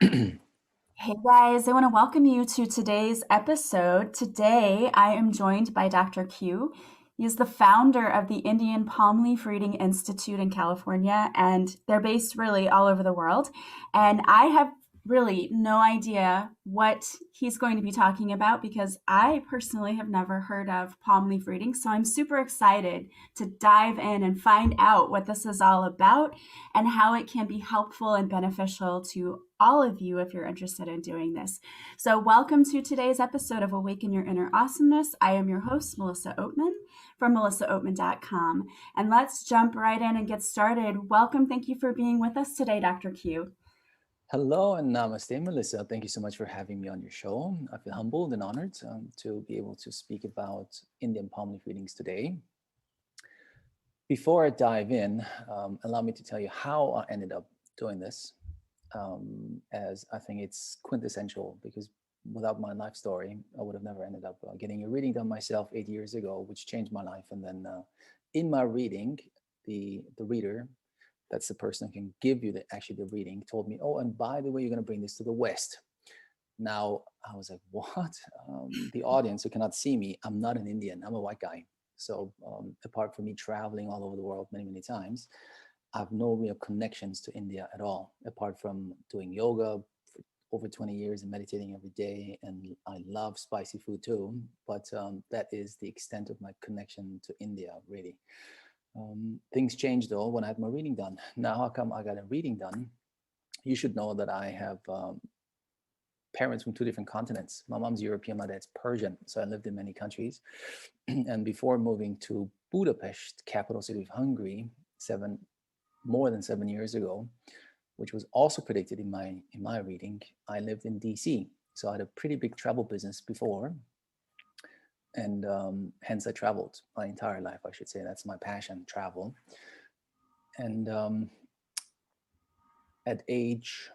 Hey guys, I want to welcome you to today's episode. Today I am joined by Dr. Q. He is the founder of the Indian Palm Leaf Reading Institute in California, and they're based really all over the world. And I have really no idea what he's going to be talking about because I personally have never heard of palm leaf reading. So I'm super excited to dive in and find out what this is all about and how it can be helpful and beneficial to all of you if you're interested in doing this. So, welcome to today's episode of Awaken Your Inner Awesomeness. I am your host, Melissa Oatman from melissaoatman.com. And let's jump right in and get started. Welcome. Thank you for being with us today, Dr. Q. Hello and namaste, Melissa. Thank you so much for having me on your show. I feel humbled and honored to be able to speak about Indian palm leaf readings today. Before I dive in, allow me to tell you how I ended up doing this, as I think it's quintessential because without my life story, I would have never ended up getting a reading done myself 8 years ago, which changed my life. And then in my reading, the reader, that's the person who can give you the reading, told me, oh, and by the way, you're going to bring this to the West. Now I was like, what? The audience who cannot see me, I'm not an Indian, I'm a white guy. So apart from me traveling all over the world many, many times, I have no real connections to India at all, apart from doing yoga for over 20 years and meditating every day. And I love spicy food too, but that is the extent of my connection to India, really. Things changed though when I had my reading done. Now, how come I got a reading done? You should know that I have parents from two different continents. My mom's European, my dad's Persian. So I lived in many countries. And before moving to Budapest, capital city of Hungary, more than 7 years ago, which was also predicted in my reading, I lived in DC. So I had a pretty big travel business before, and hence I traveled my entire life, I should say. That's my passion, travel. And at age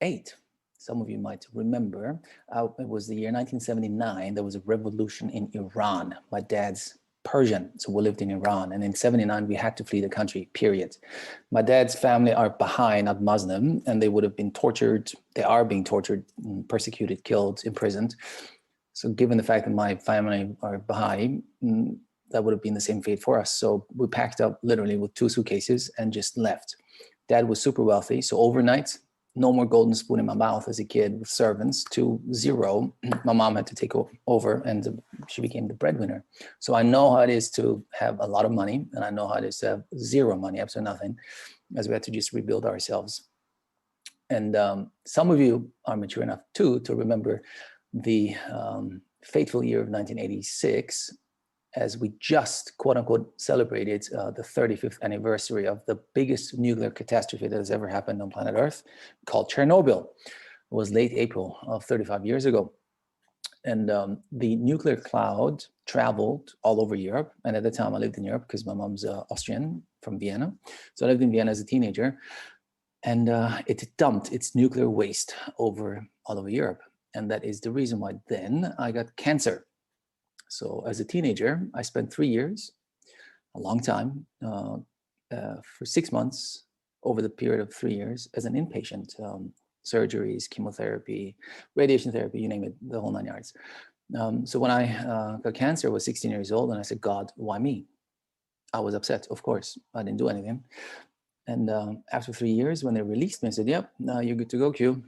8, some of you might remember, it was the year 1979. There was a revolution in Iran. My dad's Persian, so we lived in Iran. And in 79, we had to flee the country, period. My dad's family are Baha'i, not Muslim, and they would have been tortured. They are being tortured, persecuted, killed, imprisoned. So given the fact that my family are Baha'i, that would have been the same fate for us. So we packed up literally with 2 suitcases and just left. Dad was super wealthy. So overnight, no more golden spoon in my mouth as a kid with servants to zero. My mom had to take over and she became the breadwinner. So I know how it is to have a lot of money and I know how it is to have zero money, absolutely nothing, as we had to just rebuild ourselves. And some of you are mature enough too to remember the fateful year of 1986, as we just, quote unquote, celebrated the 35th anniversary of the biggest nuclear catastrophe that has ever happened on planet Earth, called Chernobyl. It was late April of 35 years ago. And the nuclear cloud traveled all over Europe. And at the time I lived in Europe because my mom's Austrian from Vienna. So I lived in Vienna as a teenager. And it dumped its nuclear waste all over Europe. And that is the reason why then I got cancer. So as a teenager, I spent 3 years, a long time, for 6 months over the period of 3 years as an inpatient, surgeries, chemotherapy, radiation therapy, you name it, the whole 9 yards. So when I got cancer, I was 16 years old, and I said, God, why me? I was upset, of course. I didn't do anything. And after 3 years, when they released me, I said, yep, now you're good to go, Q.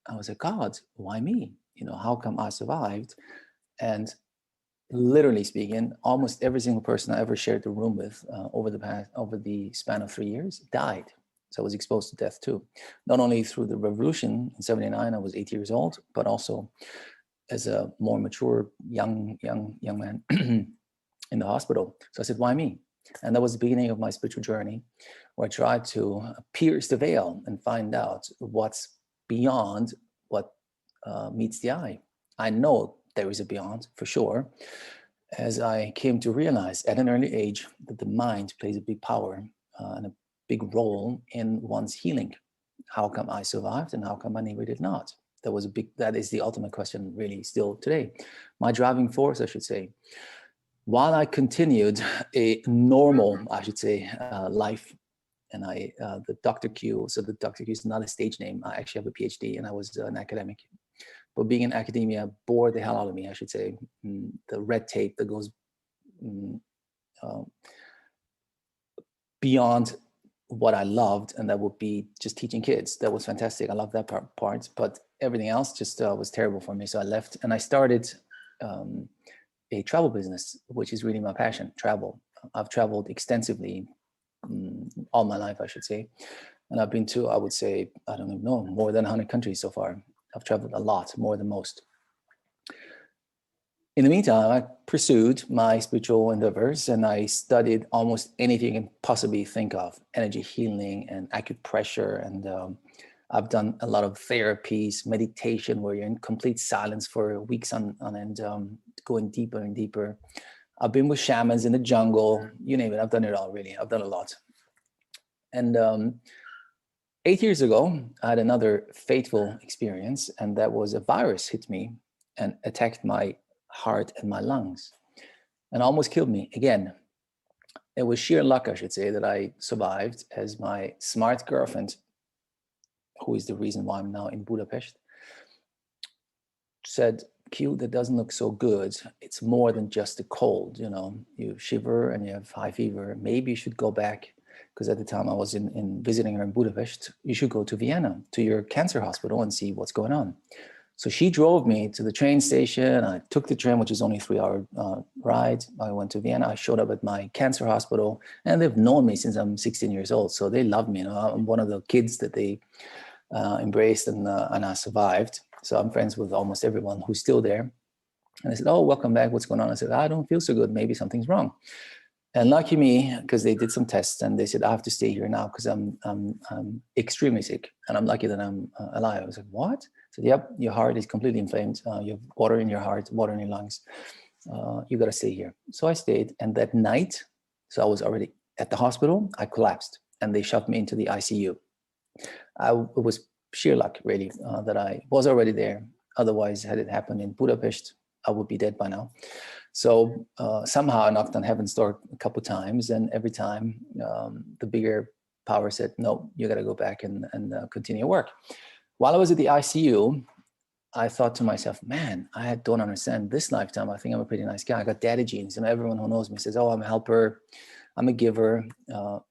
I was like, God, why me? How come I survived? And literally speaking, almost every single person I ever shared the room with over the span of 3 years died. So I was exposed to death too. Not only through the revolution in 79, I was 8 years old, but also as a more mature young man in the hospital. So I said, why me? And that was the beginning of my spiritual journey, where I tried to pierce the veil and find out what's beyond what meets the eye. I know there is a beyond for sure, as I came to realize at an early age that the mind plays a big power and a big role in one's healing. How come I survived and how come my neighbor did not? That is the ultimate question really still today. My driving force, I should say. While I continued a normal, I should say, life And the Dr. Q, so the Dr. Q is not a stage name. I actually have a PhD and I was an academic. But being in academia bored the hell out of me, I should say. The red tape that goes beyond what I loved, and that would be just teaching kids. That was fantastic. I loved that part, but everything else just was terrible for me. So I left and I started a travel business, which is really my passion, travel. I've traveled extensively all my life, I should say. And I've been to, I would say, I don't even know, more than 100 countries so far. I've traveled a lot, more than most. In the meantime, I pursued my spiritual endeavors and I studied almost anything you can possibly think of, energy healing and acupressure. And I've done a lot of therapies, meditation, where you're in complete silence for weeks on end, going deeper and deeper. I've been with shamans in the jungle, you name it. I've done it all, really. I've done a lot. And 8 years ago, I had another fateful experience, and that was a virus hit me and attacked my heart and my lungs and almost killed me again. It was sheer luck, I should say, that I survived, as my smart girlfriend, who is the reason why I'm now in Budapest, said, Q, that doesn't look so good. It's more than just a cold, you know, you shiver and you have high fever. Maybe you should go back, because at the time I was in visiting her in Budapest. You should go to Vienna, to your cancer hospital, and see what's going on. So she drove me to the train station. I took the train, which is only a 3-hour ride. I went to Vienna. I showed up at my cancer hospital, and they've known me since I'm 16 years old. So they love me. You know, I'm one of the kids that they embraced, and I survived. So I'm friends with almost everyone who's still there. And they said, oh, welcome back. What's going on? I said, I don't feel so good. Maybe something's wrong. And lucky me, because they did some tests and they said, I have to stay here now because I'm extremely sick. And I'm lucky that I'm alive. I was like, what? I said, yep, your heart is completely inflamed. You have water in your heart, water in your lungs. You got to stay here. So I stayed. And that night, so I was already at the hospital, I collapsed and they shoved me into the ICU. It was sheer luck, really, that I was already there. Otherwise, had it happened in Budapest, I would be dead by now. So somehow I knocked on heaven's door a couple of times, and every time the bigger power said, no, you got to go back and continue work. While I was at the ICU, I thought to myself, man, I don't understand this lifetime. I think I'm a pretty nice guy. I got daddy genes, and everyone who knows me says, oh, I'm a helper. I'm a giver.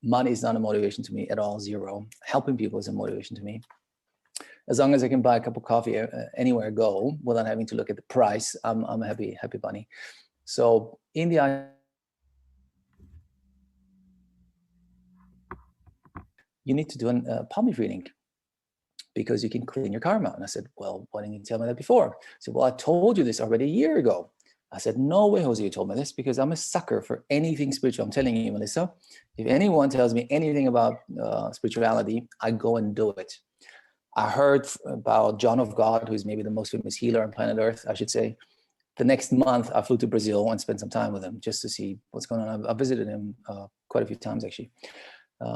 Money is not a motivation to me at all, zero. Helping people is a motivation to me. As long as I can buy a cup of coffee anywhere I go without having to look at the price, I'm a happy bunny. So in the you need to do a palm reading because you can clean your karma. And I said, well, why didn't you tell me that before? I said, well, I told you this already a year ago. I said, no way, Jose, you told me this, because I'm a sucker for anything spiritual. I'm telling you, Melissa, if anyone tells me anything about spirituality, I go and do it. I heard about John of God, who's maybe the most famous healer on planet Earth, I should say. The next month, I flew to Brazil and spent some time with him just to see what's going on. I've visited him quite a few times, actually,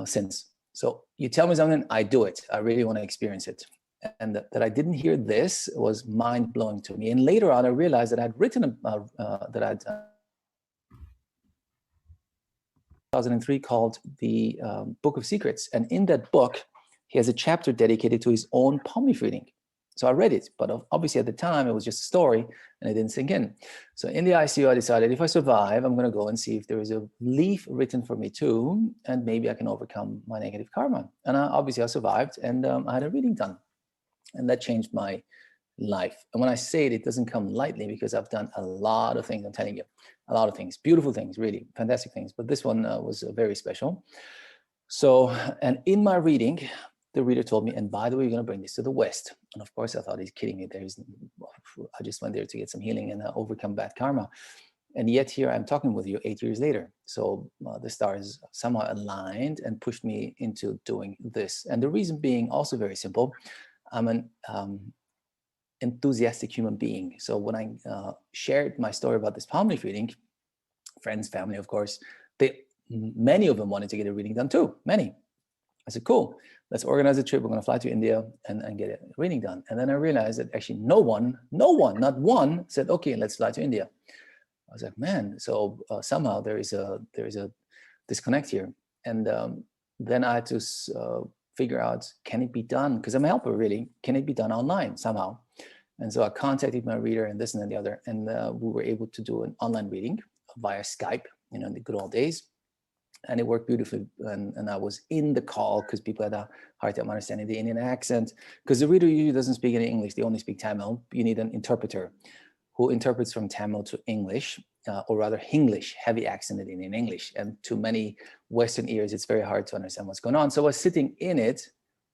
since. So you tell me something, I do it. I really want to experience it. And that I didn't hear this was mind-blowing to me. And later on, I realized that I'd written, that I'd 2003 called the Book of Secrets. And in that book, he has a chapter dedicated to his own palm leaf reading. So I read it, but obviously at the time it was just a story and it didn't sink in. So in the ICU, I decided if I survive, I'm going to go and see if there is a leaf written for me too, and maybe I can overcome my negative karma. And obviously I survived, and I had a reading done, and that changed my life. And when I say it, it doesn't come lightly, because I've done a lot of things. I'm telling you, a lot of things, beautiful things, really fantastic things. But this one was very special. So, and in my reading, the reader told me, and by the way, you're going to bring this to the West. And of course, I thought, he's kidding me. I just went there to get some healing and overcome bad karma. And yet here I'm talking with you 8 years later. So the stars somehow aligned and pushed me into doing this. And the reason being also very simple. I'm an enthusiastic human being. So when I shared my story about this palm leaf reading, friends, family, of course, many of them wanted to get a reading done too, many. I said, cool, let's organize a trip. We're going to fly to India and get a reading done. And then I realized that actually no one, not one said, okay, let's fly to India. I was like, man, so somehow there is a disconnect here. And then I had to figure out, can it be done? Because I'm a helper, really. Can it be done online somehow? And so I contacted my reader and this and then the other, and we were able to do an online reading via Skype, in the good old days. And it worked beautifully. And I was in the call because people had a hard time understanding the Indian accent, because the reader usually doesn't speak any English. They only speak Tamil. You need an interpreter who interprets from Tamil to English, or rather Hinglish, heavy accented Indian English. And to many Western ears, it's very hard to understand what's going on. So I was sitting in it,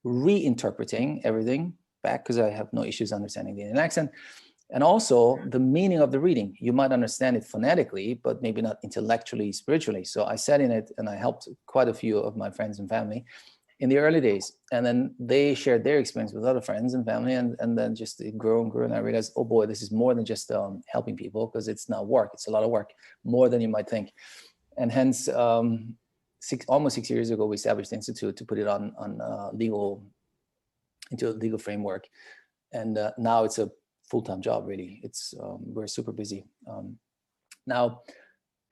reinterpreting everything back, because I have no issues understanding the Indian accent. And also the meaning of the reading. You might understand it phonetically, but maybe not intellectually, spiritually. So I sat in it and I helped quite a few of my friends and family in the early days. And then they shared their experience with other friends and family. And then just it grew and grew. And I realized, oh boy, this is more than just helping people, because it's not work. It's a lot of work, more than you might think. And hence, almost 6 years ago, we established the Institute to put it into a legal framework. And now it's a full-time job, really. It's we're super busy. Now,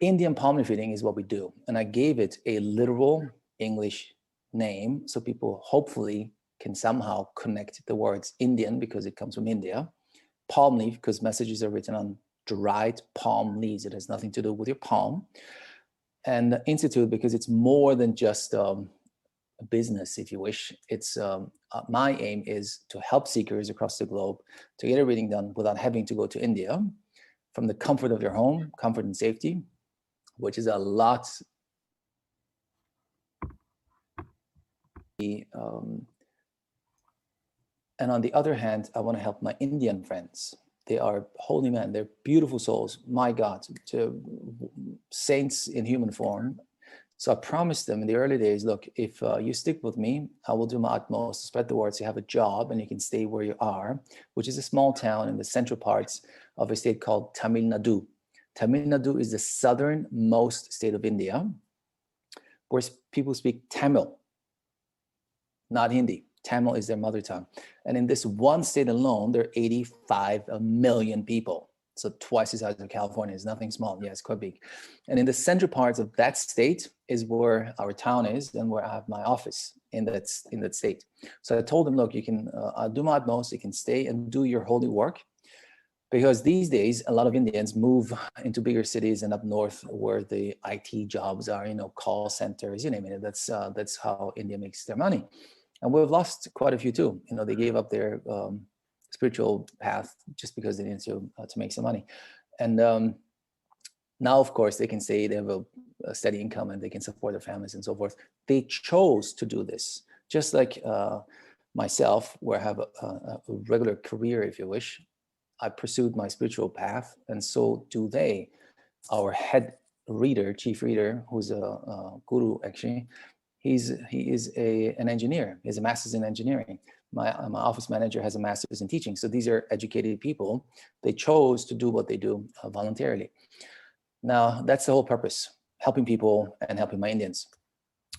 Indian palm leaf reading is what we do. And I gave it a literal English name, so people hopefully can somehow connect the words Indian, because it comes from India. Palm leaf, because messages are written on dried palm leaves. It has nothing to do with your palm. And Institute, because it's more than just a business, if you wish. It's my aim is to help seekers across the globe to get a reading done without having to go to India, from the comfort of your home, comfort and safety, which is a lot. And on the other hand, I want to help my Indian friends. They are holy men. They're beautiful souls. My God, to saints in human form. So I promised them in the early days, look, if you stick with me, I will do my utmost to spread the word so you have a job and you can stay where you are, which is a small town in the central parts of a state called Tamil Nadu. Tamil Nadu is the southernmost state of India, where people speak Tamil, not Hindi. Tamil is their mother tongue. And in this one state alone, there are 85 million people. So twice the size of California. Is nothing small. Yeah, it's quite big. And in the central parts of that state is where our town is and where I have my office in that state. So I told them, look, you can, I'll do my utmost. You can stay and do your holy work. Because these days, a lot of Indians move into bigger cities and up north where the IT jobs are, call centers, you name it. That's how India makes their money. And we've lost quite a few too. They gave up their spiritual path just because they needed to make some money. And now, of course, they can say they have a steady income and they can support their families and so forth. They chose to do this, just like myself, where I have a regular career, if you wish. I pursued my spiritual path, and so do they. Our head reader, chief reader, who's a guru actually, he is an engineer. He has a master's in engineering. My office manager has a master's in teaching. So these are educated people. They chose to do what they do voluntarily. Now, that's the whole purpose, helping people and helping my Indians.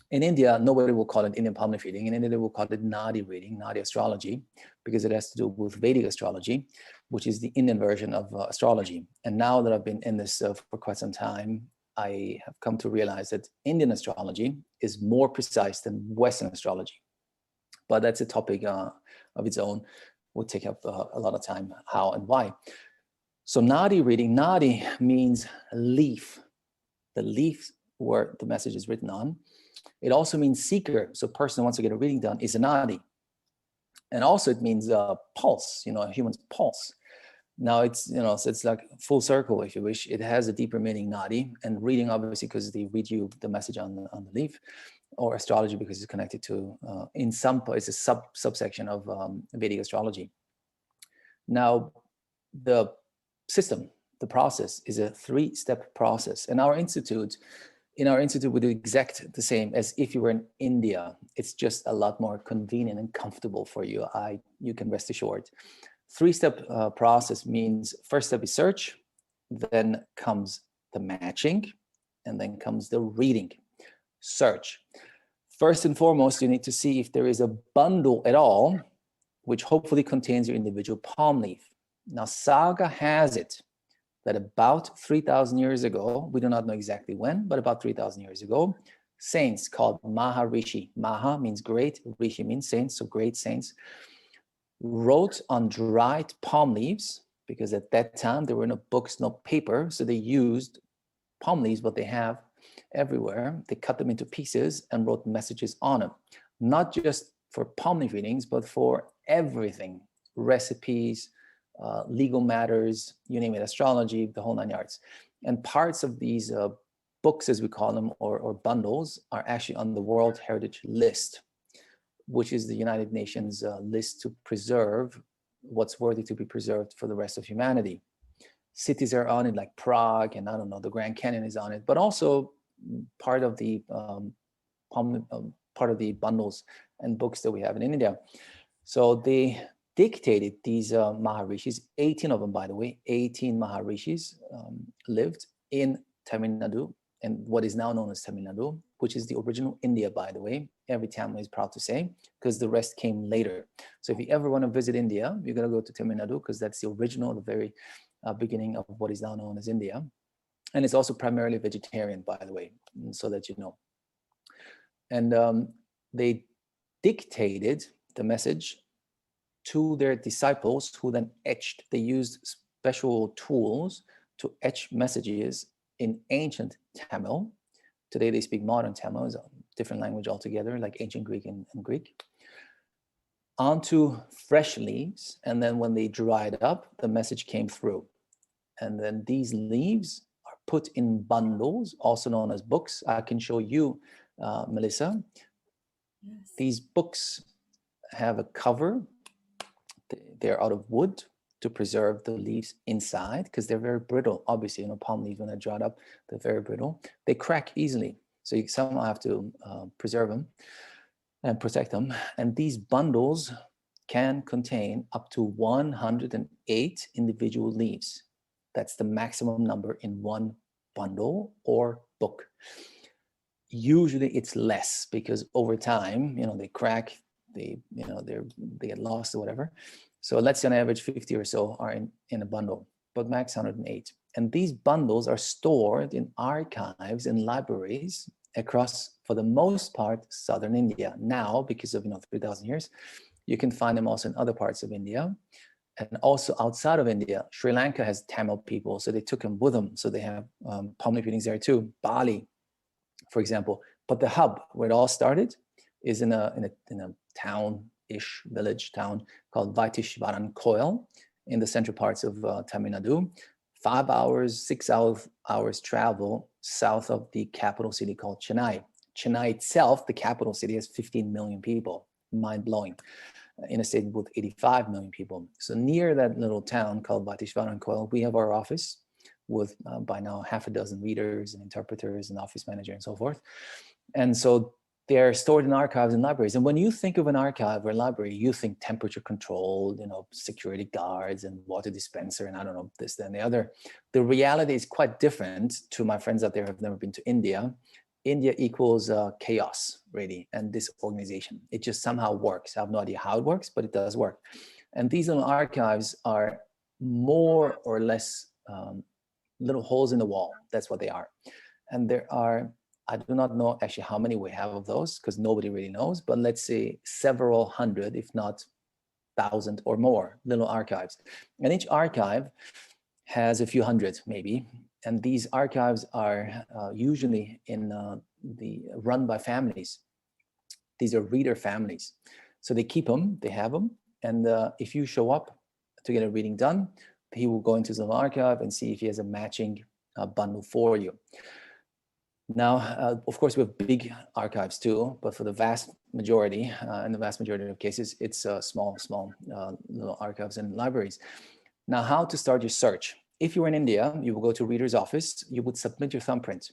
In India, nobody will call it Indian palm leaf reading. In India, they will call it Nadi reading, Nadi Astrology, because it has to do with Vedic astrology, which is the Indian version of astrology. And now that I've been in this for quite some time, I have come to realize that Indian astrology is more precise than Western astrology. But that's a topic of its own. Will take up a lot of time, how and why. So Nadi reading, Nadi means leaf, the leaf where the message is written on. It also means seeker. So person who wants to get a reading done is a Nadi. And also it means pulse, a human's pulse. Now it's, so it's like full circle, if you wish. It has a deeper meaning, Nadi, and reading obviously because they read you the message on the leaf, or astrology because it's connected to, in some place, a subsection of Vedic astrology. Now, the system, the process is a 3-step process. And in our institute, we do exact the same as if you were in India. It's just a lot more convenient and comfortable for you. You can rest assured. 3-step process means first step is search, then comes the matching, and then comes the reading. Search. First and foremost, you need to see if there is a bundle at all, which hopefully contains your individual palm leaf. Now, Saga has it that about 3,000 years ago, we do not know exactly when, but about 3,000 years ago, saints called Maharishi. Maha means great, Rishi means saints, so great saints, wrote on dried palm leaves, because at that time there were no books, no paper, so they used palm leaves, what they have everywhere. They cut them into pieces and wrote messages on them, not just for palm leaf readings, but for everything, recipes, legal matters, you name it, astrology, the whole 9 yards. And parts of these books, as we call them, or bundles, are actually on the World Heritage List, which is the United Nations list to preserve what's worthy to be preserved for the rest of humanity. Cities are on it, like Prague, and I don't know, the Grand Canyon is on it, but also part of the part of the bundles and books that we have in India. So they dictated these Maharishis, 18 of them, by the way, 18 Maharishis lived in Tamil Nadu, and what is now known as Tamil Nadu, which is the original India, by the way. Every Tamil is proud to say, because the rest came later. So if you ever want to visit India, you're going to go to Tamil Nadu, because that's the original, the very beginning of what is now known as India. And it's also primarily vegetarian, by the way, so that you know. And they dictated the message to their disciples, who then etched. They used special tools to etch messages in ancient Tamil. Today they speak modern Tamil, is a different language altogether, like ancient Greek and Greek, onto fresh leaves. And then when they dried up, the message came through. And then these leaves are put in bundles, also known as books. I can show you, Melissa. Yes. These books have a cover. They're out of wood to preserve the leaves inside, because they're very brittle. Obviously, palm leaves, when they're dried up, they're very brittle. They crack easily. So you somehow have to preserve them and protect them. And these bundles can contain up to 108 individual leaves. That's the maximum number in one bundle or book. Usually it's less, because over time, they crack, they get lost or whatever. So let's say on average 50 or so are in a bundle, but max 108. And these bundles are stored in archives and libraries across, for the most part, southern India. Now, because of 3,000 years, you can find them also in other parts of India. And also outside of India. Sri Lanka has Tamil people, so they took them with them. So they have palm leaf readings there too. Bali, for example. But the hub where it all started is in a town-ish, village town called Vaitishvaran Koil in the central parts of Tamil Nadu. 5 hours, 6 hours travel south of the capital city called Chennai. Chennai itself, the capital city, has 15 million people. Mind-blowing. In a state with 85 million people. So near that little town called Vaitishvaran Koil, we have our office with by now half a dozen readers and interpreters and office manager and so forth. And so they're stored in archives and libraries. And when you think of an archive or a library, you think temperature controlled, security guards and water dispenser and I don't know, this, that, and the other. The reality is quite different. To my friends out there who have never been to India, India equals chaos, really, and disorganization. It just somehow works. I have no idea how it works, but it does work. And these little archives are more or less little holes in the wall. That's what they are. And there are, I do not know actually how many we have of those, because nobody really knows, but let's say several hundred, if not 1,000 or more little archives. And each archive has a few hundred maybe. And these archives are usually run by families. These are reader families. So they keep them, they have them. And if you show up to get a reading done, he will go into the archive and see if he has a matching bundle for you. Now, of course, we have big archives too, but for the vast majority, in the vast majority of cases, it's small little archives and libraries. Now, how to start your search? If you're in India, you will go to a reader's office, you would submit your thumbprint.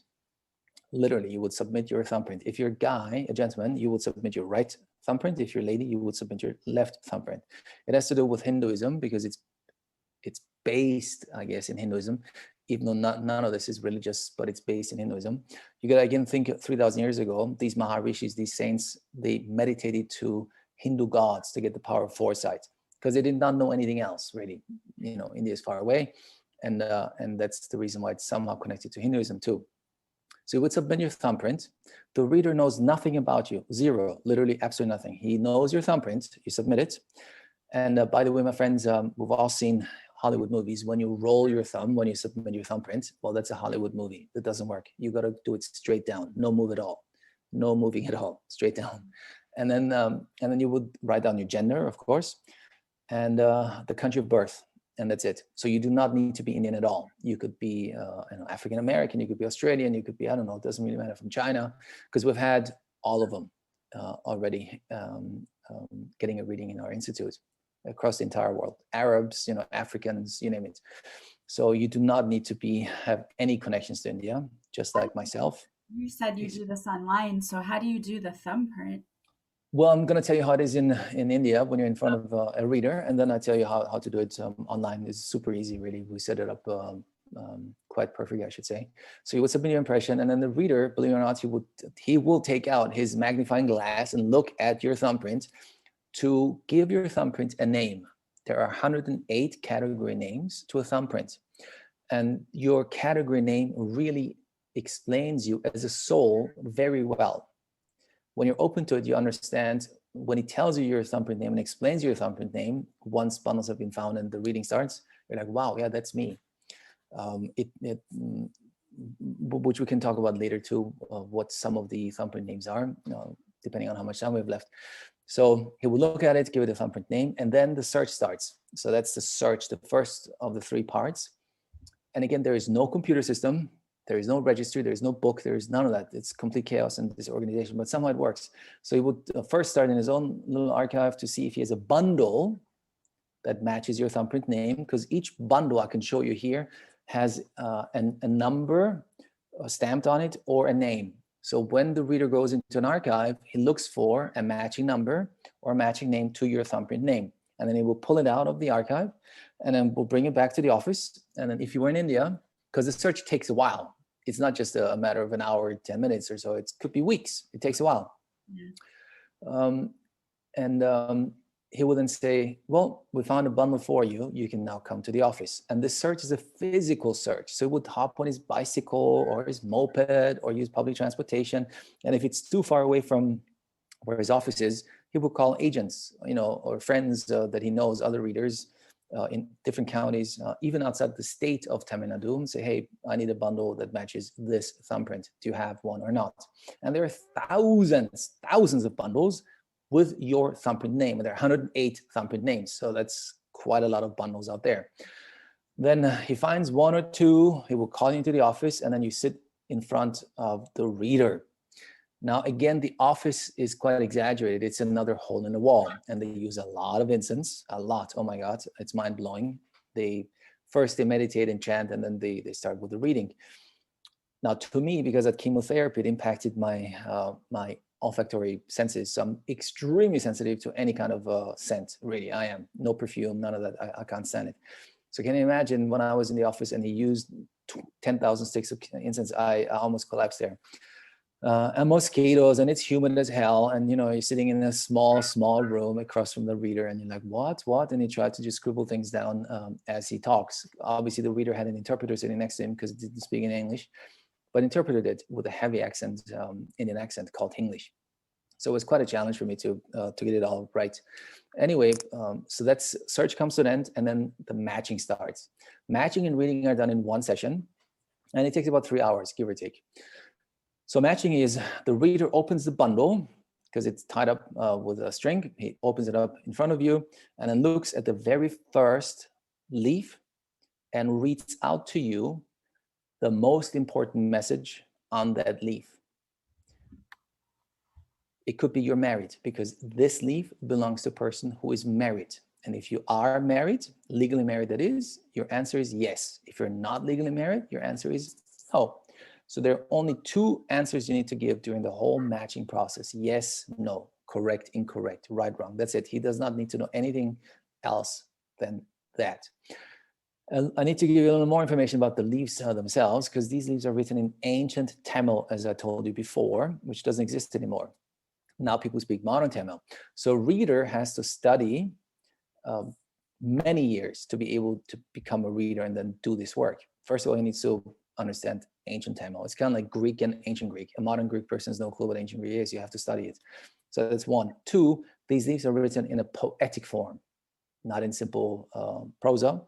Literally, you would submit your thumbprint. If you're a guy, a gentleman, you would submit your right thumbprint. If you're a lady, you would submit your left thumbprint. It has to do with Hinduism, because it's based, I guess, in Hinduism, even though none of this is religious, but it's based in Hinduism. You got to again think 3,000 years ago, these Maharishis, these saints, they meditated to Hindu gods to get the power of foresight, because they did not know anything else, really. India is far away. And that's the reason why it's somehow connected to Hinduism too. So you would submit your thumbprint. The reader knows nothing about you, zero, literally absolutely nothing. He knows your thumbprint, you submit it. And by the way, my friends, we've all seen Hollywood movies. When you roll your thumb, when you submit your thumbprint, well, that's a Hollywood movie. That doesn't work. You got to do it straight down, no move at all, no moving at all, straight down. And then you would write down your gender, of course, and the country of birth, and that's it. So you do not need to be Indian at all. You could be African American, you could be Australian, you could be, I don't know, it doesn't really matter, from China, because we've had all of them already getting a reading in our institute across the entire world. Arabs, Africans, you name it. So you do not need to have any connections to India, just like myself. You said you do this online, so how do you do the thumbprint? Well, I'm going to tell you how it is in India when you're in front of a reader, and then I tell you how to do it online. It's super easy, really. We set it up quite perfectly, I should say. So you would submit your impression, and then the reader, believe it or not, he will take out his magnifying glass and look at your thumbprint to give your thumbprint a name. There are 108 category names to a thumbprint, and your category name really explains you as a soul very well. When you're open to it, you understand when he tells you your thumbprint name and explains your thumbprint name, once bundles have been found and the reading starts, you're like, wow, yeah, that's me. Which we can talk about later too, what some of the thumbprint names are, depending on how much time we have left. So he will look at it, give it a thumbprint name, and then the search starts. So that's the search, the first of the three parts. And again, there is no computer system. There is no registry, there is no book, there is none of that. It's complete chaos in this organization, but somehow it works. So he would first start in his own little archive to see if he has a bundle that matches your thumbprint name, because each bundle I can show you here has a number stamped on it or a name. So when the reader goes into an archive, he looks for a matching number or a matching name to your thumbprint name. And then he will pull it out of the archive and then we'll bring it back to the office. And then if you were in India, because the search takes a while. It's not just a matter of an hour, 10 minutes or so. It could be weeks. It takes a while. Yeah. He will then say, well, we found a bundle for you. You can now come to the office. And this search is a physical search. So he would hop on his bicycle or his moped or use public transportation. And if it's too far away from where his office is, he will call agents, or friends that he knows, other readers, in different counties, even outside the state of Tamil Nadu, and say, hey, I need a bundle that matches this thumbprint. Do you have one or not? And there are thousands of bundles with your thumbprint name. And there are 108 thumbprint names. So that's quite a lot of bundles out there. Then he finds one or two, he will call you into the office, and then you sit in front of the reader. Now, again, the office is quite exaggerated. It's another hole in the wall, and they use a lot of incense, a lot. Oh my God, it's mind blowing. They meditate and chant, and then they start with the reading. Now, to me, because of chemotherapy, it impacted my olfactory senses. So I'm extremely sensitive to any kind of scent, really. I am. No perfume, none of that. I can't stand it. So can you imagine when I was in the office and he used 10,000 sticks of incense, I almost collapsed there. And mosquitoes, and it's humid as hell. And, you're sitting in a small room across from the reader, and you're like, what? And he tried to just scribble things down as he talks. Obviously, the reader had an interpreter sitting next to him because he didn't speak in English, but interpreted it with a heavy accent, Indian accent called English. So it was quite a challenge for me to get it all right. Anyway, so that's search comes to an end, and then the matching starts. Matching and reading are done in one session, and it takes about 3 hours, give or take. So matching is the reader opens the bundle because it's tied up with a string. He opens it up in front of you and then looks at the very first leaf and reads out to you the most important message on that leaf. It could be you're married, because this leaf belongs to a person who is married. And if you are married, legally married that is, your answer is yes. If you're not legally married, your answer is no. So there are only two answers you need to give during the whole matching process. Yes, no, correct, incorrect, right, wrong. That's it. He does not need to know anything else than that. I need to give you a little more information about the leaves themselves, because these leaves are written in ancient Tamil, as I told you before, which doesn't exist anymore. Now people speak modern Tamil. So reader has to study many years to be able to become a reader and then do this work. First of all, he needs to understand ancient Tamil. It's kind of like Greek and ancient Greek. A modern Greek person has no clue what ancient Greek is. You have to study it. So that's one. Two, these leaves are written in a poetic form, not in simple prosa.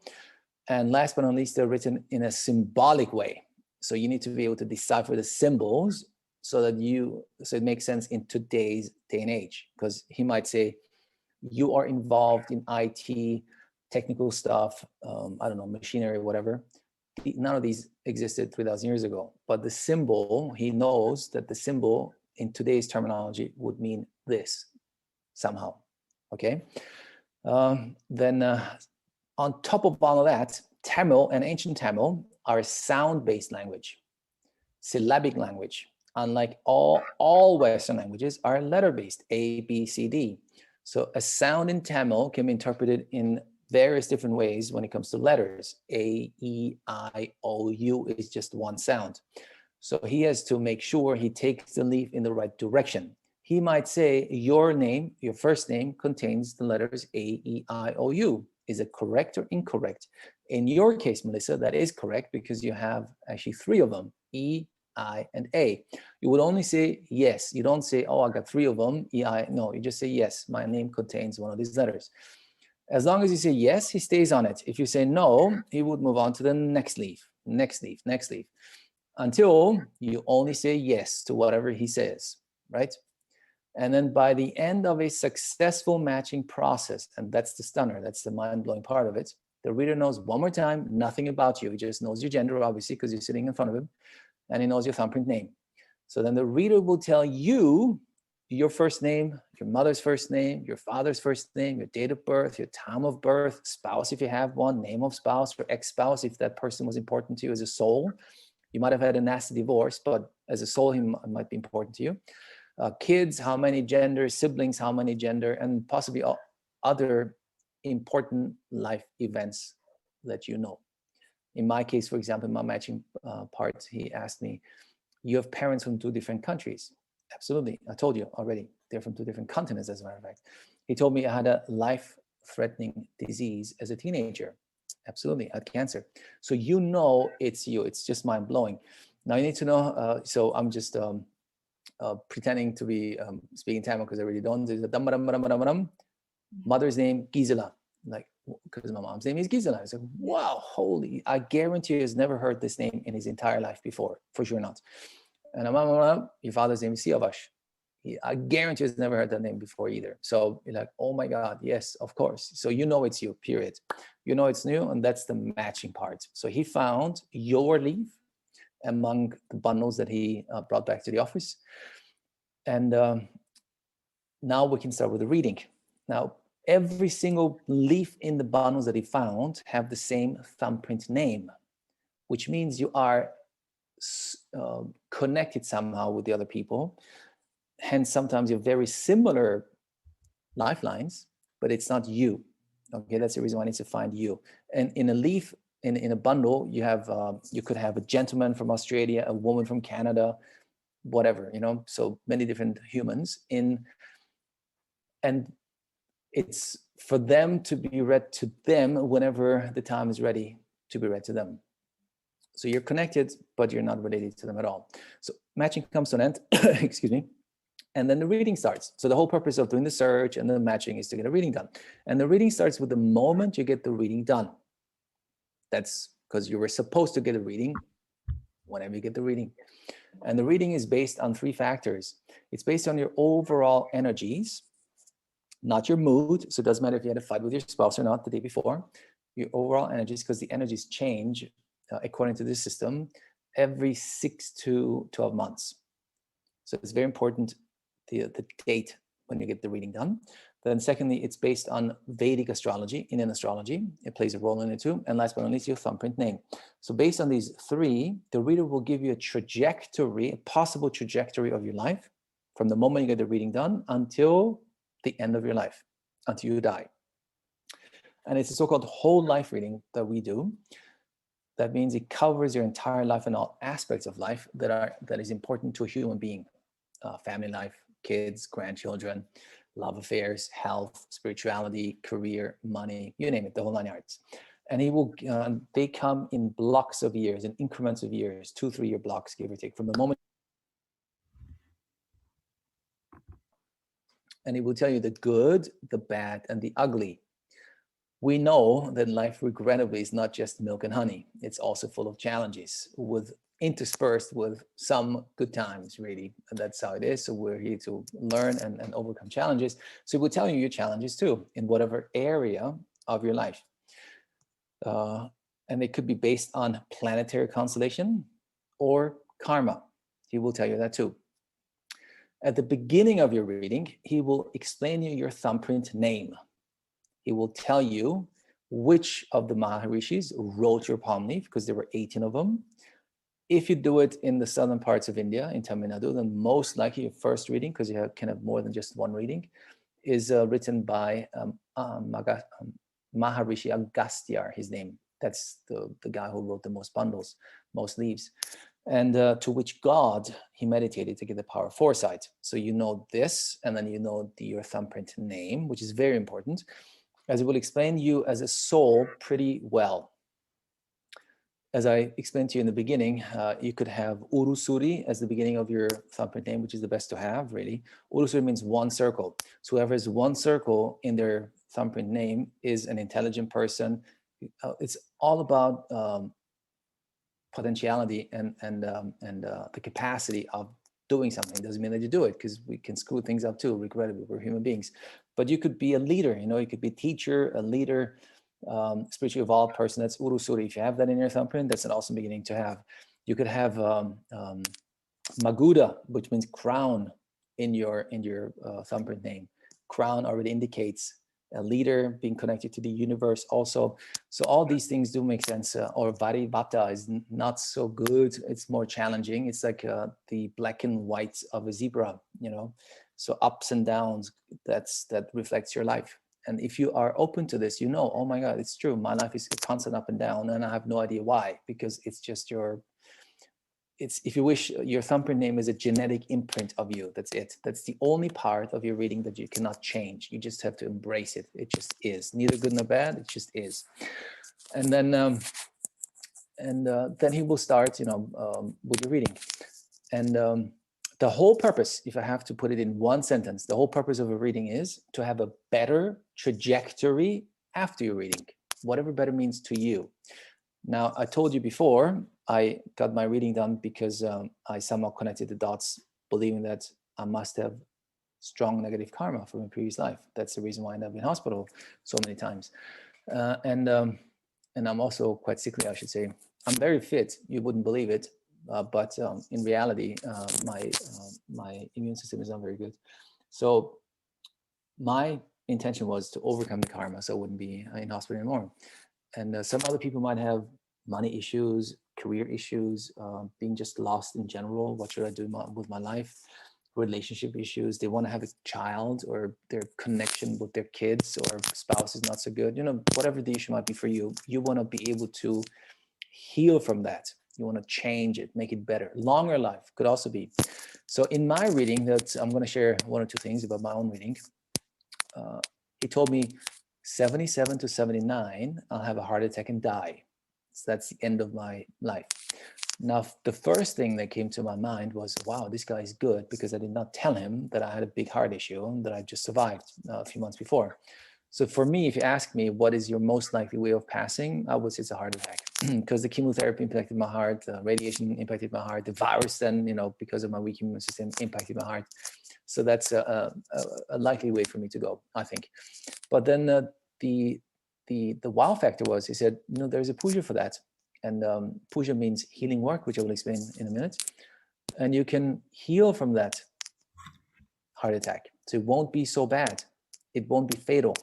And last but not least, they're written in a symbolic way. So you need to be able to decipher the symbols so it makes sense in today's day and age. Because he might say, you are involved in IT, technical stuff, I don't know, machinery, whatever. None of these existed 3,000 years ago. But the symbol, he knows that the symbol in today's terminology would mean this somehow. Okay. Then on top of all of that, Tamil and ancient Tamil are a sound-based language, syllabic language. Unlike all Western languages are letter-based, A, B, C, D. So a sound in Tamil can be interpreted in various different ways when it comes to letters. A, E, I, O, U is just one sound. So he has to make sure he takes the leaf in the right direction. He might say your name, your first name contains the letters A, E, I, O, U. Is it correct or incorrect? In your case, Melissa, that is correct because you have actually three of them, E, I, and A. You would only say yes. You don't say, oh, I got three of them, E, I. No, you just say yes, my name contains one of these letters. As long as you say yes, he stays on it. If you say no, he would move on to the next leaf, next leaf, next leaf, until you only say yes to whatever he says, right? And then by the end of a successful matching process, and that's the stunner, that's the mind-blowing part of it, the reader knows one more time nothing about you. He just knows your gender, obviously, because you're sitting in front of him, and he knows your thumbprint name. So then the reader will tell you your first name, your mother's first name, your father's first name, your date of birth, your time of birth, spouse if you have one, name of spouse, or ex-spouse if that person was important to you as a soul. You might have had a nasty divorce, but as a soul, he might be important to you. Kids, how many gender, siblings, how many gender, and possibly other important life events that you know. In my case, for example, in my matching part, he asked me, you have parents from two different countries. Absolutely, I told you already, they're from two different continents, as a matter of fact. He told me I had a life-threatening disease as a teenager. Absolutely, I had cancer. So you know it's you, it's just mind-blowing. Now you need to know, so I'm just pretending to be speaking Tamil because I really don't. There's a mother's name, Gisela, like, because my mom's name is Gisela. I was like, wow, holy, I guarantee he has never heard this name in his entire life before, for sure not. And your father's name is Siavash. I guarantee he's never heard that name before either. So you're like, oh my God, yes, of course. So you know it's you, period. You know it's new, and that's the matching part. So he found your leaf among the bundles that he brought back to the office. And now we can start with the reading. Now, every single leaf in the bundles that he found have the same thumbprint name, which means you are connected somehow with the other people. Hence, sometimes you're very similar lifelines, but it's not you. Okay, that's the reason why I need to find you. And in a leaf, in a bundle, you have you could have a gentleman from Australia, a woman from Canada, whatever, you know, so many different humans in, and it's for them to be read to them whenever the time is ready to be read to them. So you're connected, but you're not related to them at all. So matching comes to an end, excuse me, and then the reading starts. So the whole purpose of doing the search and the matching is to get a reading done. And the reading starts with the moment you get the reading done. That's because you were supposed to get a reading whenever you get the reading. And the reading is based on three factors. It's based on your overall energies, not your mood. So it doesn't matter if you had a fight with your spouse or not the day before. Your overall energies, because the energies change according to this system every 6 to 12 months. So it's very important, the date when you get the reading done. Then secondly, it's based on Vedic astrology, Indian astrology. It plays a role in it too. And last but not least, your thumbprint name. So based on these three, the reader will give you a trajectory, a possible trajectory of your life from the moment you get the reading done until the end of your life, until you die. And it's a so-called whole life reading that we do. That means it covers your entire life and all aspects of life that is important to a human being. Family life, kids, grandchildren, love affairs, health, spirituality, career, money, you name it, the whole nine yards. And he will, they come in blocks of years, in increments of years, 2-3 year blocks, give or take, from the moment. And he will tell you the good, the bad, and the ugly. We know that life, regrettably, is not just milk and honey. It's also full of challenges, interspersed with some good times, really. And that's how it is. So we're here to learn and overcome challenges. So we'll tell you your challenges too, in whatever area of your life. And it could be based on planetary constellation or karma. He will tell you that too. At the beginning of your reading, he will explain you your thumbprint name. He will tell you which of the Maharishis wrote your palm leaf, because there were 18 of them. If you do it in the southern parts of India, in Tamil Nadu, then most likely your first reading, because you can have more than just one reading, is written by Maharishi Agastya, his name. That's the guy who wrote the most bundles, most leaves. And to which god he meditated to get the power of foresight. So you know this, and then you know your thumbprint name, which is very important, as it will explain you as a soul pretty well. As I explained to you in the beginning, you could have Urusuri as the beginning of your thumbprint name, which is the best to have, really. Urusuri means one circle. So whoever has one circle in their thumbprint name is an intelligent person. It's all about potentiality and the capacity of doing something. Doesn't mean that you do it, because we can screw things up too. Regrettably, we're human beings. But you could be a leader. You could be a teacher, a leader, spiritually evolved person. That's Urusuri. If you have that in your thumbprint, that's an awesome beginning to have. You could have Maguda, which means crown, in your thumbprint name. Crown already indicates a leader, being connected to the universe also. So all these things do make sense. Or Varivata is not so good. It's more challenging. It's like the black and white of a zebra, So ups and downs, that reflects your life. And if you are open to this, oh my God, it's true. My life is constant up and down, and I have no idea why, because it's just if you wish, your thumbprint name is a genetic imprint of you. That's it. That's the only part of your reading that you cannot change. You just have to embrace it. It just is. Neither good nor bad. It just is. And then then he will start, with the reading. And the whole purpose, if I have to put it in one sentence, the whole purpose of a reading is to have a better trajectory after your reading, whatever better means to you. Now, I told you before, I got my reading done because I somehow connected the dots, believing that I must have strong negative karma from a previous life. That's the reason why I ended up in hospital so many times. And I'm also quite sickly, I should say. I'm very fit. You wouldn't believe it. But in reality, my immune system is not very good. So my intention was to overcome the karma so I wouldn't be in hospital anymore. And some other people might have money issues, career issues, being just lost in general. What should I do with my life? Relationship issues. They want to have a child, or their connection with their kids or spouse is not so good. Whatever the issue might be for you, you want to be able to heal from that. You want to change it, make it better. Longer life could also be. So in my reading, I'm going to share one or two things about my own reading. He told me 77 to 79, I'll have a heart attack and die. So that's the end of my life. Now, the first thing that came to my mind was, wow, this guy is good, because I did not tell him that I had a big heart issue that I just survived a few months before. So for me, if you ask me, what is your most likely way of passing, I would say it's a heart attack, because the chemotherapy impacted my heart, the radiation impacted my heart, the virus then, because of my weak immune system, impacted my heart. So that's a likely way for me to go, I think. But then the wow factor was, he said, there's a puja for that. And puja means healing work, which I will explain in a minute. And you can heal from that heart attack. So it won't be so bad. It won't be fatal.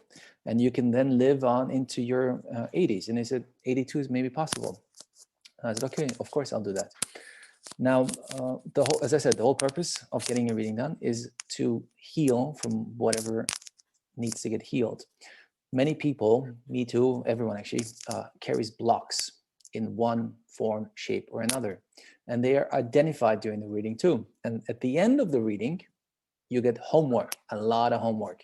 And you can then live on into your 80s. And he said, 82 is maybe possible. And I said, okay, of course I'll do that. Now, as I said, the whole purpose of getting a reading done is to heal from whatever needs to get healed. Many people, me too, everyone actually, carries blocks in one form, shape, or another. And they are identified during the reading too. And at the end of the reading, you get homework, a lot of homework.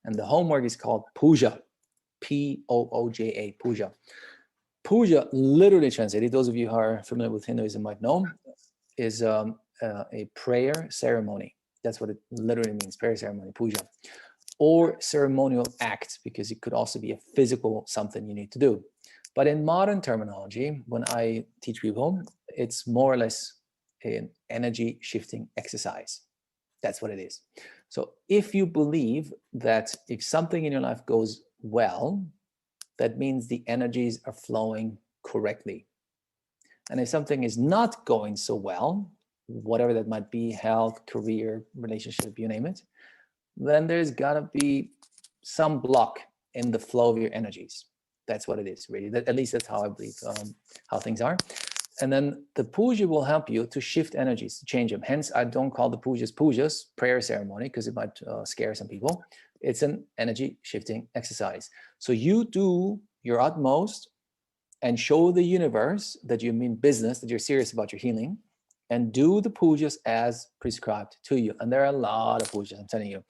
And the homework is called puja, P-O-O-J-A, puja. Puja, literally translated, those of you who are familiar with Hinduism might know, is a prayer ceremony. That's what it literally means, prayer ceremony, puja. Or ceremonial act, because it could also be a physical something you need to do. But in modern terminology, when I teach people, it's more or less an energy shifting exercise. That's what it is. So if you believe that if something in your life goes well, that means the energies are flowing correctly. And if something is not going so well, whatever that might be, health, career, relationship, you name it, then there's got to be some block in the flow of your energies. That's what it is, really. At least that's how I believe how things are. And then the puja will help you to shift energies, to change them. Hence, I don't call the pujas, prayer ceremony, because it might scare some people. It's an energy shifting exercise. So you do your utmost and show the universe that you mean business, that you're serious about your healing, and do the pujas as prescribed to you. And there are a lot of pujas, I'm telling you.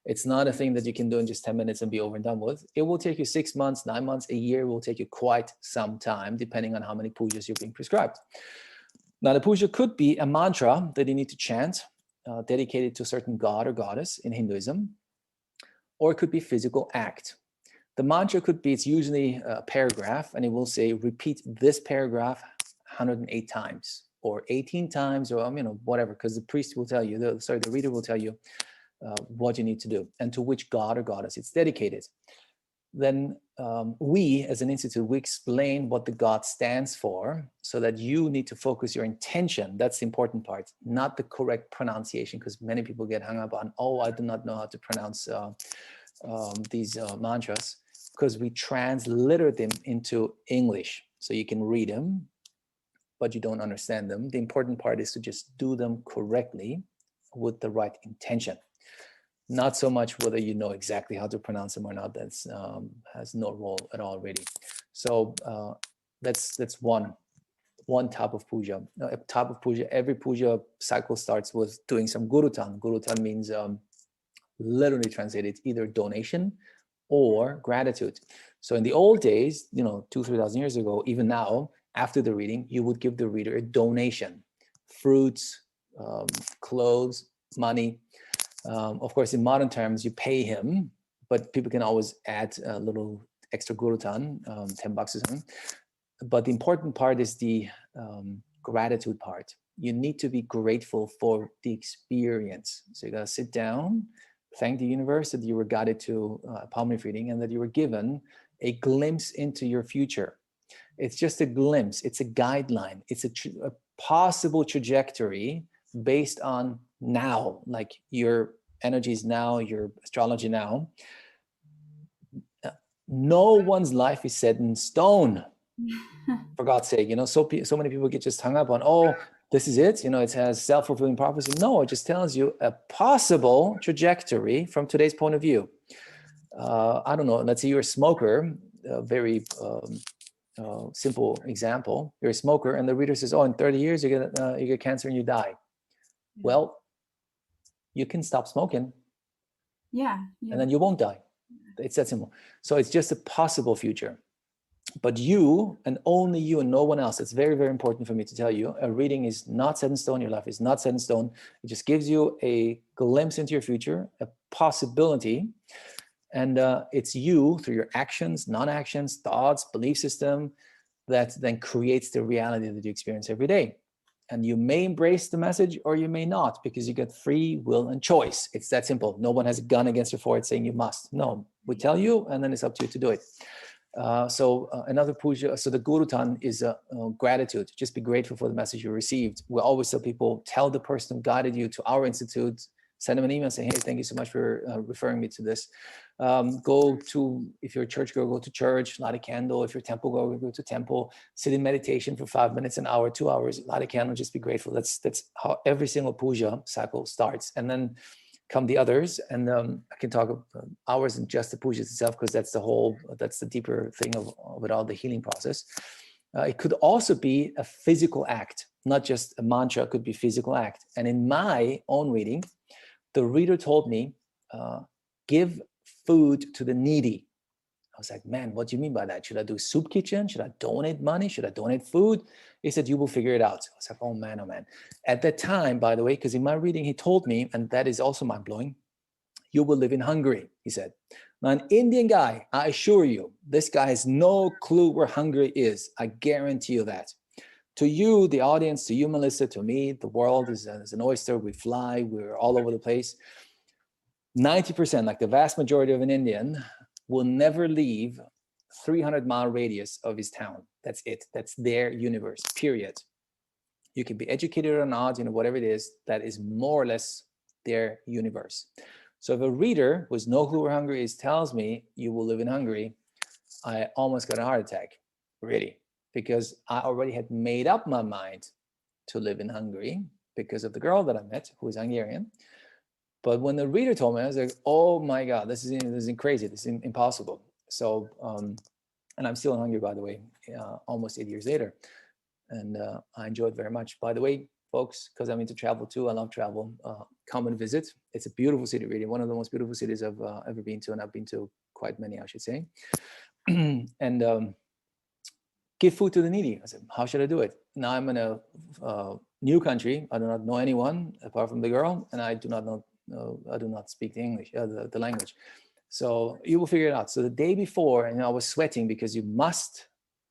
It's not a thing that you can do in just 10 minutes and be over and done with. It will take you 6 months, 9 months, a year. It will take you quite some time, depending on how many pujas you're being prescribed. Now, the puja could be a mantra that you need to chant, dedicated to a certain god or goddess in Hinduism, or it could be a physical act. The mantra could be, it's usually a paragraph, and it will say, repeat this paragraph 108 times, or 18 times, or whatever, because the priest will tell you, the reader will tell you what you need to do and to which god or goddess it's dedicated. Then we, as an institute, we explain what the god stands for, so that you need to focus your intention. That's the important part, not the correct pronunciation, because many people get hung up on, oh, I do not know how to pronounce these mantras, because we transliterate them into English, so you can read them, but you don't understand them. The important part is to just do them correctly with the right intention. Not so much whether you know exactly how to pronounce them or not. That's has no role at all, really. So that's one type of puja. A type of puja. Every puja cycle starts with doing some gurutan. Gurutan means literally translated either donation or gratitude. So in the old days, 2,000-3,000 years ago, even now, after the reading, you would give the reader a donation, fruits, clothes, money. Of course, in modern terms, you pay him, but people can always add a little extra gurutan, $10 or something. But the important part is the gratitude part. You need to be grateful for the experience. So you gotta sit down, thank the universe that you were guided to a palmleaf reading, and that you were given a glimpse into your future. It's just a glimpse. It's a guideline. It's a possible trajectory based on now, like your energies now, your astrology now. No one's life is set in stone, for God's sake. So many people get just hung up on, oh, this is it. It has self-fulfilling prophecy. No, it just tells you a possible trajectory from today's point of view. I don't know. Let's say you're a smoker. A very simple example. You're a smoker, and the reader says, "Oh, in 30 years you get cancer and you die." Well, you can stop smoking. Yeah. And then you won't die. It's that simple. So it's just a possible future. But you, and only you and no one else, it's very, very important for me to tell you, a reading is not set in stone. Your life is not set in stone. It just gives you a glimpse into your future, a possibility. And it's you, through your actions, non-actions, thoughts, belief system, that then creates the reality that you experience every day. And you may embrace the message or you may not, because you get free will and choice. It's that simple. No one has a gun against your forehead saying you must. No, we tell you, and then it's up to you to do it. Another puja, so the gurutan is gratitude. Just be grateful for the message you received. We always tell people, tell the person who guided you to our institute, send them an email saying, hey, thank you so much for referring me to this. Go to, if you're a church girl, go to church, light a candle. If you're a temple girl, go to temple, sit in meditation for 5 minutes, an hour, 2 hours, light a candle, just be grateful. That's how every single puja cycle starts. And then come the others. And I can talk hours in just the pujas itself, because that's the deeper thing of it all, the healing process. It could also be a physical act, not just a mantra. It could be a physical act. And in my own reading, the reader told me, give food to the needy. was like, man, what do you mean by that? Should I do soup kitchen? Should I donate money? Should I donate food? He said, you will figure it out. I was like, oh man, oh man. At that time, by the way, because in my reading, he told me, and that is also mind blowing, you will live in Hungary, he said. Now, an Indian guy, I assure you, this guy has no clue where Hungary is. I guarantee you that. To you, the audience, to you, Melissa, to me, the world is an oyster. We fly, we're all over the place. 90%, like the vast majority of an Indian, will never leave 300-mile radius of his town. That's it. That's their universe, period. You can be educated or not, whatever it is, that is more or less their universe. So if a reader who has no clue where Hungary is tells me you will live in Hungary, I almost got a heart attack, really, because I already had made up my mind to live in Hungary because of the girl that I met, who is Hungarian. But when the reader told me, I was like, oh my God, this is crazy. This is impossible. So, and I'm still in Hungary, by the way, almost 8 years later. And I enjoy it very much. By the way, folks, because I'm into travel too, I love travel. Come and visit. It's a beautiful city, really. One of the most beautiful cities I've ever been to, and I've been to quite many, I should say. And give food to the needy. I said, how should I do it? Now I'm in a new country. I do not know anyone apart from the girl, and I do not speak the English, the language. So you will figure it out. So the day before, I was sweating because you must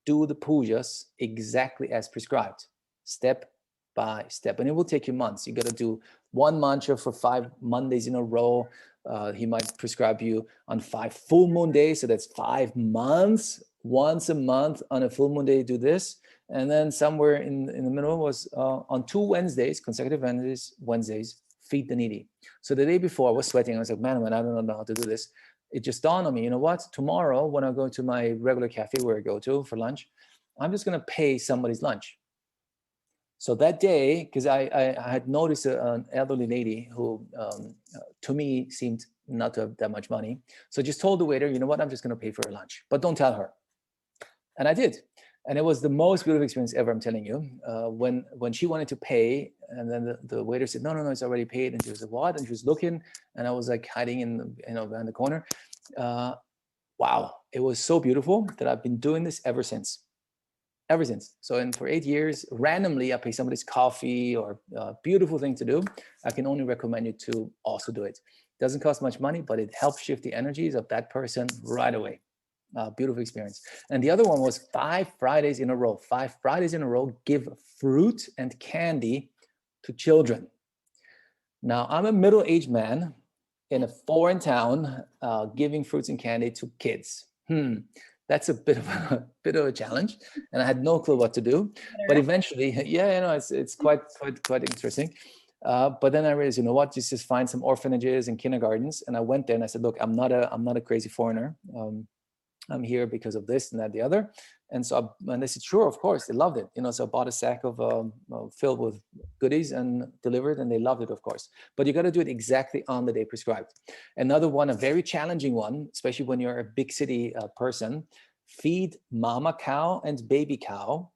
do the pujas exactly as prescribed, step by step, and it will take you months. You got to do one mantra for 5 Mondays in a row. He might prescribe you on 5 full moon days, so that's 5 months. Once a month on a full moon day, do this, and then somewhere in the middle was on 2 Wednesdays, consecutive Wednesdays, feed the needy. So the day before, I was sweating. I was like, man, I don't know how to do this. It just dawned on me, you know what? Tomorrow, when I go to my regular cafe where I go to for lunch, I'm just going to pay somebody's lunch. So that day, because I had noticed an elderly lady who, to me, seemed not to have that much money. So I just told the waiter, you know what? I'm just going to pay for her lunch, but don't tell her. And I did. And it was the most beautiful experience ever, I'm telling you. When she wanted to pay, and then the waiter said, no, it's already paid. And she was like, what? And she was looking, and I was like hiding behind the corner. Wow, it was so beautiful that I've been doing this ever since. So, and for 8 years, randomly, I pay somebody's coffee or a beautiful thing to do. I can only recommend you to also do it. It doesn't cost much money, but it helps shift the energies of that person right away. Beautiful experience. And the other one was 5 Fridays in a row. 5 Fridays in a row, give fruit and candy to children. Now, I'm a middle-aged man in a foreign town, giving fruits and candy to kids. That's a bit of a challenge, and I had no clue what to do. But eventually, it's quite interesting. But then I realized, you know what? Just find some orphanages and kindergartens, and I went there and I said, look, I'm not a crazy foreigner. I'm here because of this and that, the other. And so, and they said, sure, of course, they loved it. So I bought a sack of filled with goodies and delivered, and they loved it, of course. But you got to do it exactly on the day prescribed. Another one, a very challenging one, especially when you're a big city person, feed mama cow and baby cow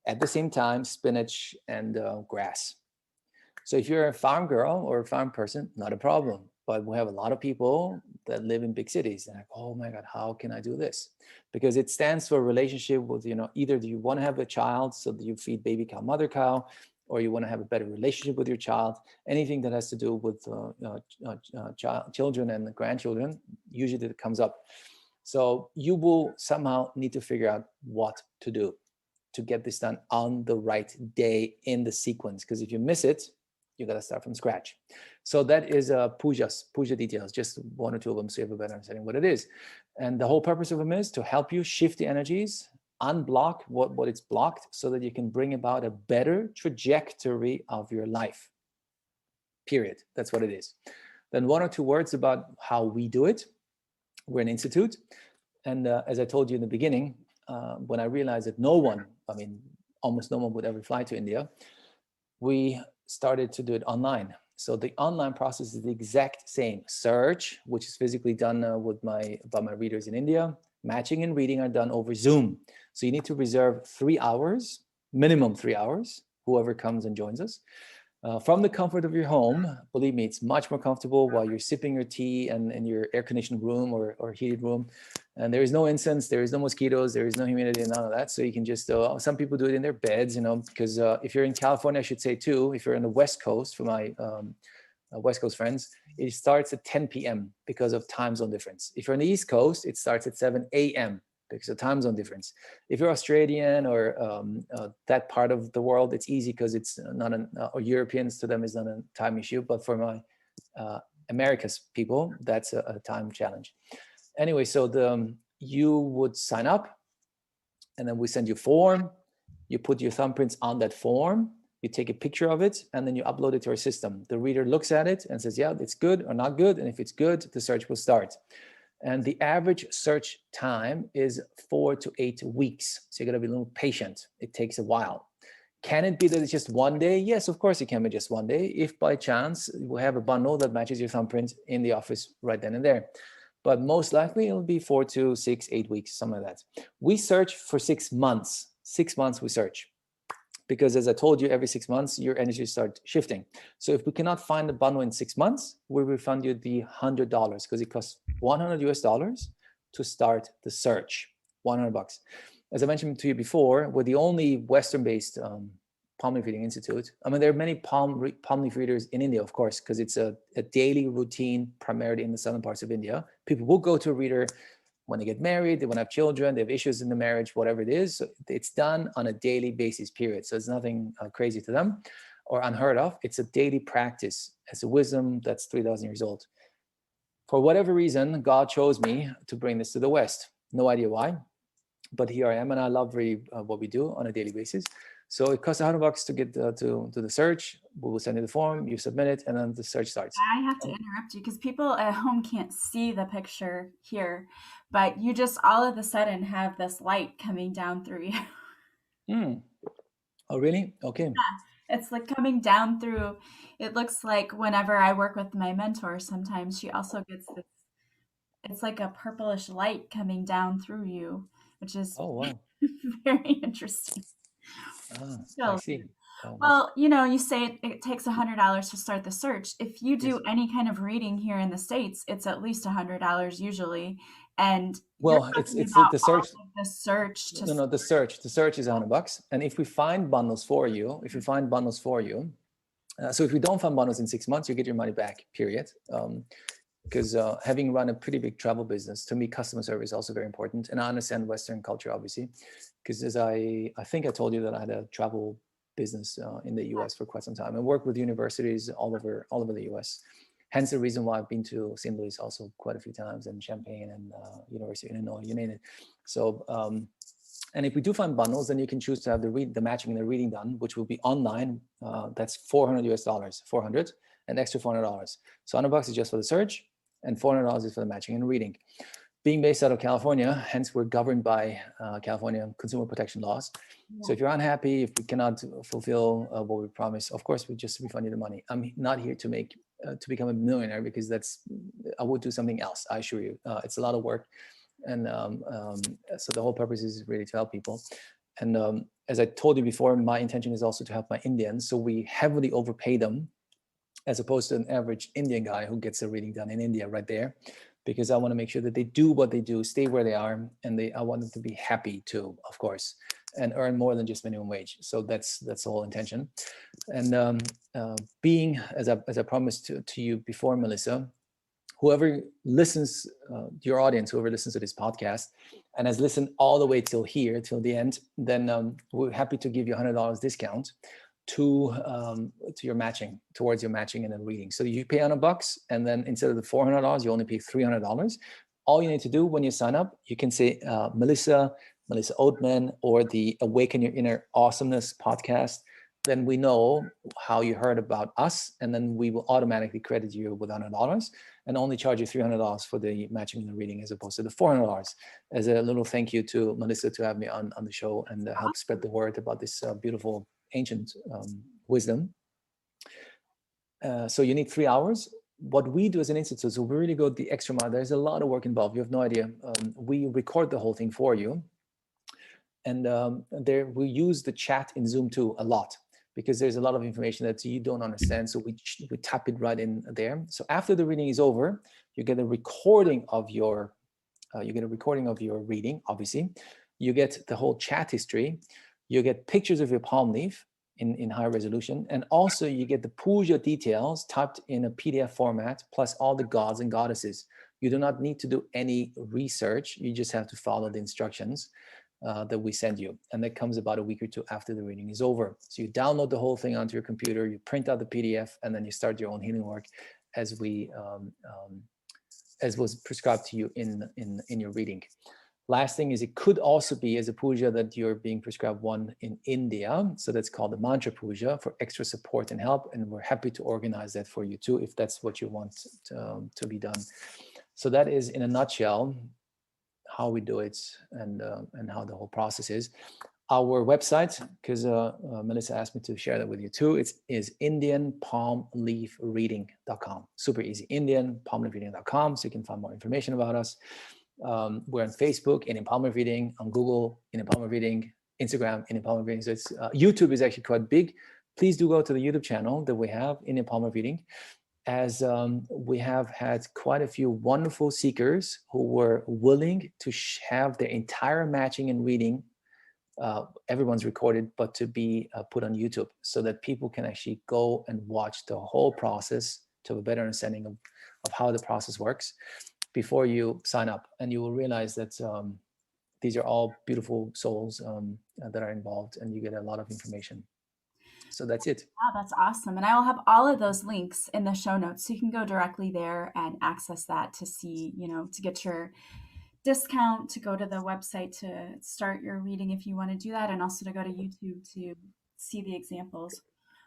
at the same time, spinach and grass. So if you're a farm girl or a farm person, not a problem. But we have a lot of people that live in big cities. And like, oh my God, how can I do this? Because it stands for a relationship with, either do you want to have a child so that you feed baby cow, mother cow, or you want to have a better relationship with your child. Anything that has to do with children and grandchildren, usually that comes up. So you will somehow need to figure out what to do to get this done on the right day in the sequence. Because if you miss it, you got to start from scratch. So that is puja details, just 1 or 2 of them, so you have a better understanding what it is. And the whole purpose of them is to help you shift the energies, unblock what it's blocked, so that you can bring about a better trajectory of your life. Period. That's what it is. Then 1 or 2 words about how we do it. We're an institute. And as I told you in the beginning, when I realized that almost no one would ever fly to India, we started to do it online. So the online process is the exact same. Search, which is physically done by my readers in India. Matching and reading are done over Zoom. So you need to reserve 3 hours, minimum 3 hours, whoever comes and joins us. from the comfort of your home. Believe me, it's much more comfortable while you're sipping your tea and in your air-conditioned room or heated room. And there is no incense, there is no mosquitoes, there is no humidity, none of that. So you can just, some people do it in their beds, because if you're in California, I should say too, if you're on the West Coast, for my West Coast friends, it starts at 10 p.m. because of time zone difference. If you're on the East Coast, it starts at 7 a.m. because of time zone difference. If you're Australian or that part of the world, it's easy because it's not or Europeans, to them is not a time issue. But for my America's people, that's a time challenge. Anyway, so you would sign up, and then we send you a form. You put your thumbprints on that form. You take a picture of it, and then you upload it to our system. The reader looks at it and says, yeah, it's good or not good. And if it's good, the search will start. And the average search time is 4 to 8 weeks. So you got to be a little patient. It takes a while. Can it be that it's just one day? Yes, of course it can be just one day. If by chance we have a bundle that matches your thumbprint in the office right then and there. But most likely it'll be 4 to 6, 8 weeks, something like that. We search for 6 months. 6 months we search. Because as I told you, every 6 months, your energy starts shifting. So if we cannot find the bundle in 6 months, we refund you the $100 because it costs $100 to start the search, $100. As I mentioned to you before, we're the only Western-based palm leaf reading institute. I mean, there are many palm leaf readers in India, of course, because it's a daily routine, primarily in the southern parts of India. People will go to a reader when they get married, they want to have children, they have issues in the marriage, whatever it is. So it's done on a daily basis, period. So it's nothing crazy to them or unheard of. It's a daily practice. It's a wisdom that's 3,000 years old. For whatever reason, God chose me to bring this to the West. No idea why, but here I am, and I love what we do on a daily basis. So it costs $100 to get to the search. We will send you the form, you submit it, and then the search starts. I have to interrupt you because people at home can't see the picture here, but you just all of a sudden have this light coming down through you. Oh, really? Okay. It's like coming down through. It looks like whenever I work with my mentor, sometimes she also gets this. It's like a purplish light coming down through you, which is Oh, wow. very interesting. I So, see. That's well, you say it takes $100 to start the search. If you do yes. any kind of reading here in the States, it's at least $100 usually. And you're Well, talking it's about the all search. of the search to No, the search is $100. And if we find bundles for you, so if we don't find bundles in 6 months, you get your money back, period. Because having run a pretty big travel business, to me, customer service is also very important. And I understand Western culture, obviously, because as I think I told you that I had a travel business in the US for quite some time and worked with universities all over the US. Hence the reason why I've been to St. Louis also quite a few times, and Champaign and University of Illinois, you name it. So, and if we do find bundles, then you can choose to have the matching and the reading done, which will be online. That's $400, 400, an extra $400. So $100 is just for the search, and $400 is for the matching and reading. Being based out of California, hence we're governed by California consumer protection laws. Yeah. So if you're unhappy, if we cannot fulfill what we promise, of course we just refund you the money. I'm not here to become a millionaire, because I would do something else. I assure you, it's a lot of work, and so the whole purpose is really to help people. And as I told you before, my intention is also to help my Indians. So we heavily overpay them, as opposed to an average Indian guy who gets a reading done in India right there, because I want to make sure that they do what they do, stay where they are, and I want them to be happy too, of course, and earn more than just minimum wage. So that's the whole intention. And being, as I promised to you before, Melissa, whoever listens, your audience, whoever listens to this podcast and has listened all the way till here, till the end, then we're happy to give you $100 discount to your matching, towards your matching and then reading. So you pay $100, and then instead of the $400, you only pay $300. All you need to do when you sign up, you can say Melissa Oatman, or the Awaken Your Inner Awesomeness podcast. Then we know how you heard about us, and then we will automatically credit you with $100 and only charge you $300 for the matching and the reading, as opposed to the $400, as a little thank you to Melissa to have me on the show and help spread the word about this beautiful ancient wisdom. So you need 3 hours. What we do as an institute, so we really go the extra mile. There's a lot of work involved. You have no idea. We record the whole thing for you. And there we use the chat in Zoom too a lot. because there's a lot of information that you don't understand. So we tap it right in there. So after the reading is over, you get a recording of your reading. Obviously, you get the whole chat history. You get pictures of your palm leaf in high resolution, and also you get the puja details typed in a PDF format, plus all the gods and goddesses. You do not need to do any research. You just have to follow the instructions that we send you, and that comes about a week or two after the reading is over. So you download the whole thing onto your computer, you print out the PDF, and then you start your own healing work as was prescribed to you in your reading. Last thing is, it could also be as a puja that you're being prescribed one in India. So that's called the mantra puja for extra support and help. And we're happy to organize that for you too, if that's what you want to be done. So that is in a nutshell how we do it and how the whole process is. Our website, because Melissa asked me to share that with you too, is indianpalmleafreading.com. Super easy, indianpalmleafreading.com, so you can find more information about us. We're on Facebook, Indian Palm Leaf Reading, on Google, Indian Palm Leaf Reading, Instagram, Indian Palm Leaf Reading. So it's YouTube is actually quite big. Please do go to the YouTube channel that we have, Indian Palm Leaf Reading, as we have had quite a few wonderful seekers who were willing to have their entire matching and reading, everyone's recorded, but to be put on YouTube so that people can actually go and watch the whole process to have a better understanding of how the process works before you sign up. And you will realize that these are all beautiful souls that are involved, and you get a lot of information. So that's it. Wow, that's awesome. And I will have all of those links in the show notes. So you can go directly there and access that to see, to get your discount, to go to the website to start your reading if you want to do that, and also to go to YouTube to see the examples.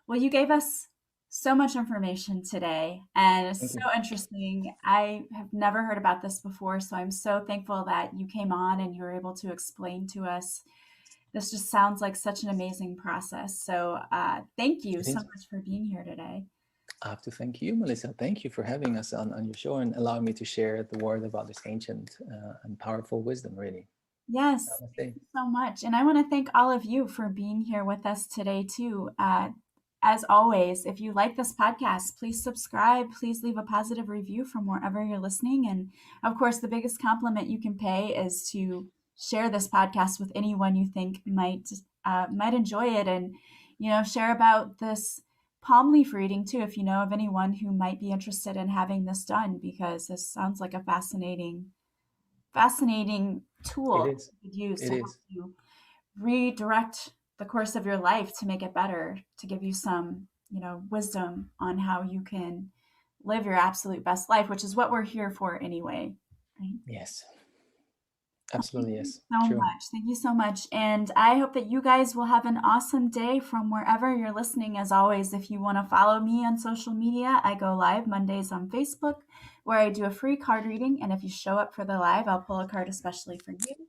Well, you gave us so much information today, and it's so interesting. I have never heard about this before, so I'm so thankful that you came on and you were able to explain to us. This just sounds like such an amazing process. So thank you so much for being here today. I have to thank you, Melissa. Thank you for having us on your show and allowing me to share the word about this ancient and powerful wisdom, really. Yes, thank you so much. And I want to thank all of you for being here with us today, too. As always, if you like this podcast, please subscribe. Please leave a positive review from wherever you're listening. And of course, the biggest compliment you can pay is to share this podcast with anyone you think might enjoy it, and share about this palm leaf reading too, if you know of anyone who might be interested in having this done, because this sounds like a fascinating tool you could use to help you redirect the course of your life to make it better, to give you some wisdom on how you can live your absolute best life, which is what we're here for anyway, right? Yes. Absolutely, yes. Thank you so much. And I hope that you guys will have an awesome day from wherever you're listening. As always, if you want to follow me on social media, I go live Mondays on Facebook, where I do a free card reading. And if you show up for the live, I'll pull a card especially for you.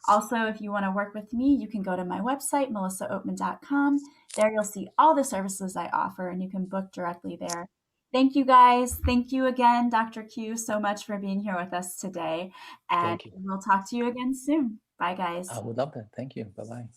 Also, if you want to work with me, you can go to my website, melissaoatman.com. There you'll see all the services I offer, and you can book directly there. Thank you, guys. Thank you again, Dr. Q, so much for being here with us today. And we'll talk to you again soon. Bye, guys. I would love that. Thank you. Bye-bye.